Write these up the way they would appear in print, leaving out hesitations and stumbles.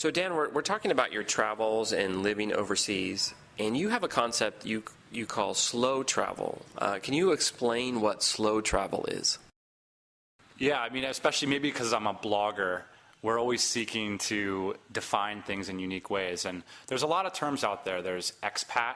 So Dan, we're talking about your travels and living overseas, and you have a concept you call slow travel. Can you explain what slow travel is? Yeah, I mean, especially maybe because I'm a blogger, we're always seeking to define things in unique ways. And there's a lot of terms out there. There's expat,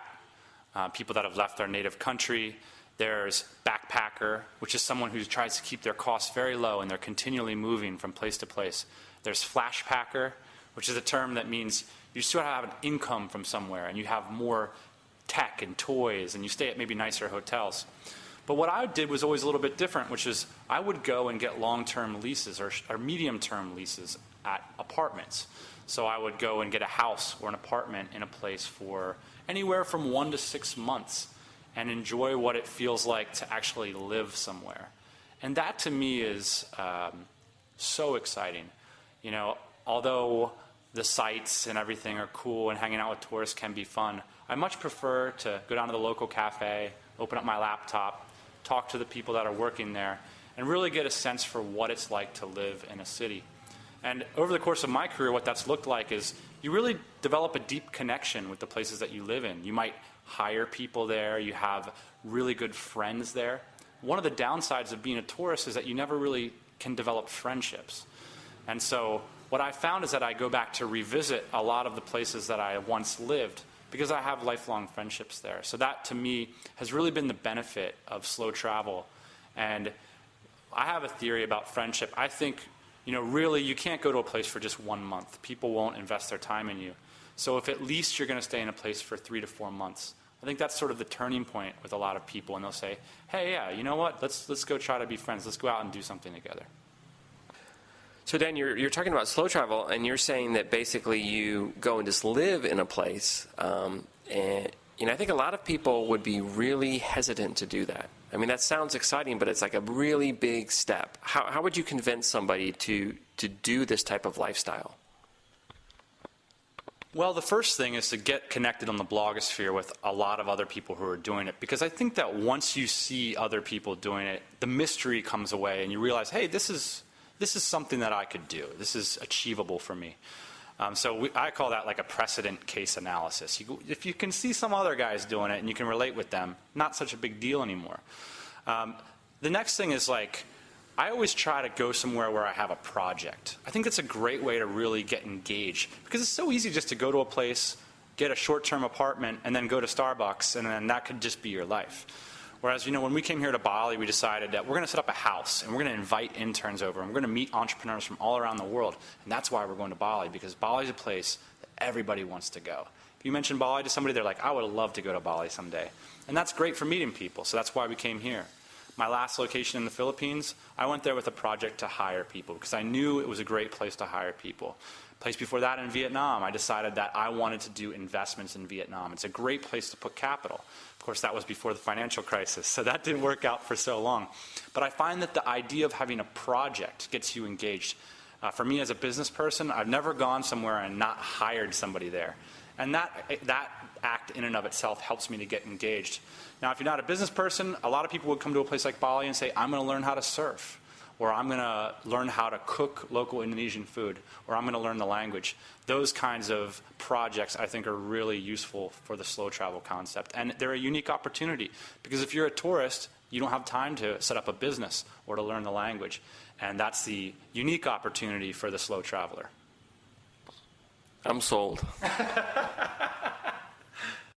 people that have left their native country. There's backpacker, which is someone who tries to keep their costs very low and they're continually moving from place to place. There's flashpacker, which is a term that means you still have an income from somewhere and you have more tech and toys and you stay at maybe nicer hotels. But what I did was always a little bit different, which is I would go and get long-term leases or medium-term leases at apartments. So I would go and get a house or an apartment in a place for anywhere from 1 to 6 months and enjoy what it feels like to actually live somewhere. And that to me is so exciting. You know, although the sights and everything are cool and hanging out with tourists can be fun, I much prefer to go down to the local cafe, open up my laptop, talk to the people that are working there, and really get a sense for what it's like to live in a city. And over the course of my career, what that's looked like is you really develop a deep connection with the places that you live in. You might hire people there, you have really good friends there. One of the downsides of being a tourist is that you never really can develop friendships. And so what I found is that I go back to revisit a lot of the places that I once lived because I have lifelong friendships there. So that, to me, has really been the benefit of slow travel. And I have a theory about friendship. I think, you know, really you can't go to a place for just 1 month. People won't invest their time in you. So if at least you're going to stay in a place for 3 to 4 months, I think that's sort of the turning point with a lot of people. And they'll say, hey, yeah, you know what? Let's go try to be friends. Let's go out and do something together. So Dan, you're talking about slow travel, and you're saying that basically you go and just live in a place. And you know, I think a lot of people would be really hesitant to do that. I mean, that sounds exciting, but it's like a really big step. How would you convince somebody to do this type of lifestyle? Well, the first thing is to get connected on the blogosphere with a lot of other people who are doing it, because I think that once you see other people doing it, the mystery comes away and you realize, hey, this is something that I could do. This is achievable for me. I call that like a precedent case analysis. If you can see some other guys doing it and you can relate with them, not such a big deal anymore. The next thing is, like, I always try to go somewhere where I have a project. I think that's a great way to really get engaged, because it's so easy just to go to a place, get a short-term apartment, and then go to Starbucks, and then that could just be your life. Whereas, you know, when we came here to Bali, we decided that we're going to set up a house and we're going to invite interns over and we're going to meet entrepreneurs from all around the world. And that's why we're going to Bali, because Bali is a place that everybody wants to go. If you mention Bali to somebody, they're like, I would love to go to Bali someday. And that's great for meeting people, so that's why we came here. My last location in the Philippines, I went there with a project to hire people because I knew it was a great place to hire people. Place before that in Vietnam, I decided that I wanted to do investments in Vietnam. It's a great place to put capital. Of course, that was before the financial crisis, so that didn't work out for so long. But I find that the idea of having a project gets you engaged. For me as a business person, I've never gone somewhere and not hired somebody there. And that act in and of itself helps me to get engaged. Now, if you're not a business person, a lot of people would come to a place like Bali and say, I'm going to learn how to surf, or I'm going to learn how to cook local Indonesian food, or I'm going to learn the language. Those kinds of projects, I think, are really useful for the slow travel concept. And they're a unique opportunity, because if you're a tourist, you don't have time to set up a business or to learn the language. And that's the unique opportunity for the slow traveler. I'm sold.